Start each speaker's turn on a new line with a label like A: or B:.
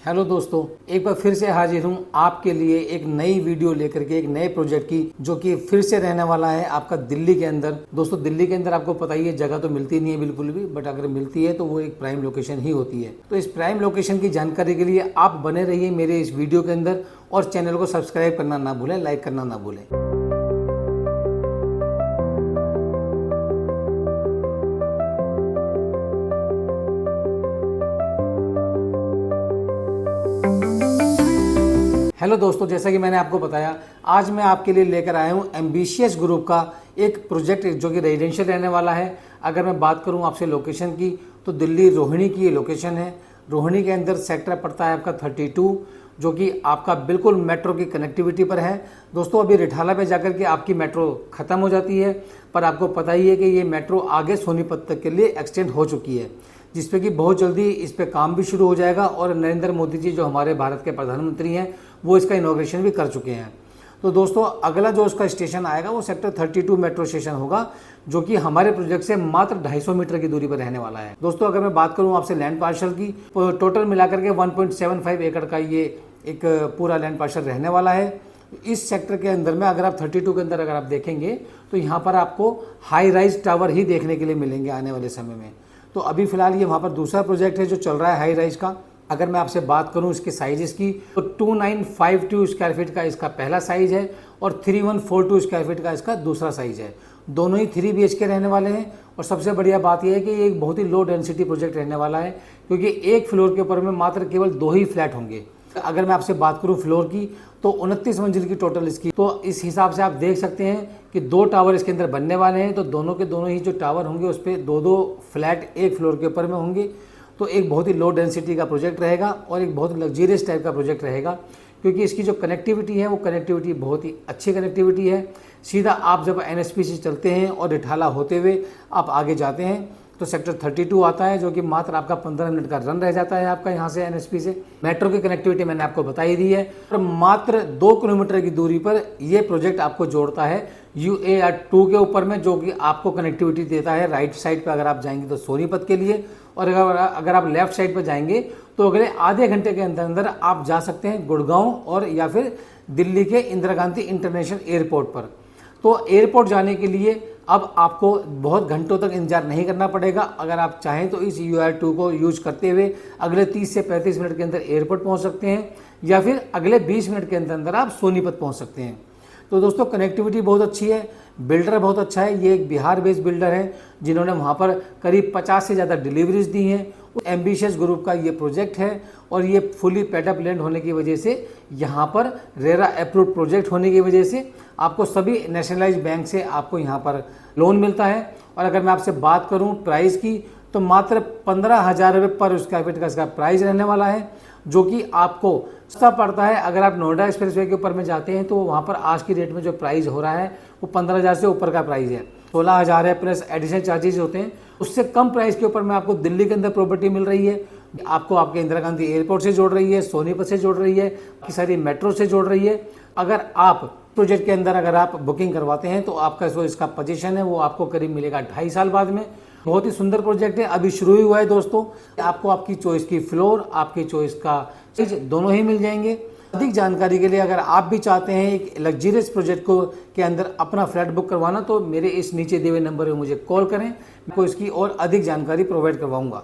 A: Hello दोस्तों, एक बार फिर से हाजिर हूँ आपके लिए एक नई वीडियो लेकर के, एक नए प्रोजेक्ट की, जो कि फिर से रहने वाला है आपका दिल्ली के अंदर। दोस्तों, दिल्ली के अंदर आपको पता ही है जगह तो मिलती नहीं है बिल्कुल भी, बट अगर मिलती है तो वो एक प्राइम लोकेशन ही होती है। तो इस प्राइम लोकेशन की जानकारी के लिए आप बने रहिए मेरे इस वीडियो के अंदर और चैनल को सब्सक्राइब करना ना भूलें, लाइक करना ना भूलें। हेलो दोस्तों, जैसा कि मैंने आपको बताया, आज मैं आपके लिए लेकर आया हूं एम्बिशियस ग्रुप का एक प्रोजेक्ट जो कि रेजिडेंशियल रहने वाला है। अगर मैं बात करूं आपसे लोकेशन की, तो दिल्ली रोहिणी की ये लोकेशन है। रोहिणी के अंदर सेक्टर पड़ता है आपका 32, जो कि आपका बिल्कुल मेट्रो की कनेक्टिविटी पर है। दोस्तों, अभी रिठाला पे जाकर के आपकी मेट्रो ख़त्म हो जाती है, पर आपको पता ही है कि ये मेट्रो आगे सोनीपत तक के लिए एक्सटेंड हो चुकी है, जिसपे कि बहुत जल्दी इस पे काम भी शुरू हो जाएगा। और नरेंद्र मोदी जी जो हमारे भारत के प्रधानमंत्री हैं, वो इसका इनॉग्रेशन भी कर चुके हैं। तो दोस्तों, अगला जो उसका स्टेशन आएगा वो सेक्टर 32 मेट्रो स्टेशन होगा, जो कि हमारे प्रोजेक्ट से मात्र 250 मीटर की दूरी पर रहने वाला है। दोस्तों, अगर मैं बात करूं आपसे लैंड पार्शल की, तो टोटल मिलाकर के 1.75 एकड़ का ये एक पूरा लैंड पार्शल रहने वाला है। इस सेक्टर के अंदर में अगर आप 32 के अंदर अगर आप देखेंगे, तो यहाँ पर आपको हाई राइज टावर ही देखने के लिए मिलेंगे आने वाले समय में। तो अभी फिलहाल ये वहाँ पर दूसरा प्रोजेक्ट है जो चल रहा है हाई राइज का। अगर मैं आपसे बात करूं इसके साइजेस की, तो 2952 स्क्वायर फीट का इसका पहला साइज है और 3142 स्क्वायर फीट का इसका दूसरा साइज है। दोनों ही 3 BHK रहने वाले हैं। और सबसे बढ़िया बात यह है कि ये एक बहुत ही लो डेंसिटी प्रोजेक्ट रहने वाला है, क्योंकि एक फ्लोर के ऊपर में मात्र केवल 2 ही फ्लैट होंगे। अगर मैं आपसे बात करूं फ्लोर की, तो 29 मंजिल की टोटल इसकी। तो इस हिसाब से आप देख सकते हैं कि 2 टावर इसके अंदर बनने वाले हैं। तो दोनों के दोनों ही जो टावर होंगे उस पर 2-2 फ्लैट एक फ्लोर के ऊपर में होंगे। तो एक बहुत ही लो डेंसिटी का प्रोजेक्ट रहेगा और एक बहुत लग्जरियस टाइप का प्रोजेक्ट रहेगा, क्योंकि इसकी जो कनेक्टिविटी है वो कनेक्टिविटी बहुत ही अच्छी कनेक्टिविटी है। सीधा आप जब NSP से चलते हैं और रिठाला होते हुए आप आगे जाते हैं, तो सेक्टर 32 आता है, जो कि मात्र आपका 15 मिनट का रन रह जाता है आपका यहाँ से NSP से। मेट्रो की कनेक्टिविटी मैंने आपको बता ही दी है। और मात्र 2 किलोमीटर की दूरी पर यह प्रोजेक्ट आपको जोड़ता है UAR2 के ऊपर में, जो कि आपको कनेक्टिविटी देता है राइट साइड पर अगर आप जाएंगे तो सोनीपत के लिए, और अगर आप लेफ्ट साइड पर जाएंगे तो अगले आधे घंटे के अंदर अंदर आप जा सकते हैं गुड़गांव और या फिर दिल्ली के इंदिरा गांधी इंटरनेशनल एयरपोर्ट पर। तो एयरपोर्ट जाने के लिए अब आपको बहुत घंटों तक इंतजार नहीं करना पड़ेगा। अगर आप चाहें तो इस UAR2 को यूज करते हुए अगले 30 से 35 मिनट के अंदर एयरपोर्ट पहुंच सकते हैं, या फिर अगले 20 मिनट के अंदर अंदर आप सोनीपत पहुंच सकते हैं। तो दोस्तों, कनेक्टिविटी बहुत अच्छी है, बिल्डर बहुत अच्छा है। ये एक बिहार बेस्ड बिल्डर है, जिन्होंने वहाँ पर करीब 50 से ज़्यादा डिलीवरीज दी हैं। एम्बिशियस ग्रुप का ये प्रोजेक्ट है, और ये फुली पेडअप लैंड होने की वजह से, यहाँ पर रेरा अप्रूव्ड प्रोजेक्ट होने की वजह से आपको सभी नेशनलाइज्ड बैंक से आपको यहाँ पर लोन मिलता है। और अगर मैं आपसे बात करूँ प्राइस की, तो मात्र 15,000 रुपये पर स्क्वायर फीट का इसका प्राइस रहने वाला है, जो कि आपको सस्ता पड़ता है। अगर आप नोएडा एक्सप्रेसवे के ऊपर में जाते हैं, तो वहाँ पर आज की डेट में जो प्राइस हो रहा है वो 15,000 से ऊपर का प्राइस है, 16,000 है, प्लस एडिशनल चार्जेस होते हैं। उससे कम प्राइस के ऊपर में आपको दिल्ली के अंदर प्रॉपर्टी मिल रही है। आपको आपके इंदिरा गांधी एयरपोर्ट से जोड़ रही है, सोनीपत से जोड़ रही है, की सारी मेट्रो से जोड़ रही है। अगर आप प्रोजेक्ट के अंदर अगर आप बुकिंग करवाते हैं, तो आपका जो इसका पोजीशन है वो आपको करीब मिलेगा 2.5 साल बाद में। बहुत ही सुंदर प्रोजेक्ट है, अभी शुरू ही हुआ है दोस्तों। आपको आपकी चॉइस की फ्लोर, आपकी चॉइस का चीज दोनों ही मिल जाएंगे। अधिक जानकारी के लिए अगर आप भी चाहते हैं एक लग्जरियस प्रोजेक्ट को के अंदर अपना फ्लैट बुक करवाना, तो मेरे इस नीचे दिए हुए नंबर पर मुझे कॉल करें, मैं इसकी और अधिक जानकारी प्रोवाइड करवाऊंगा।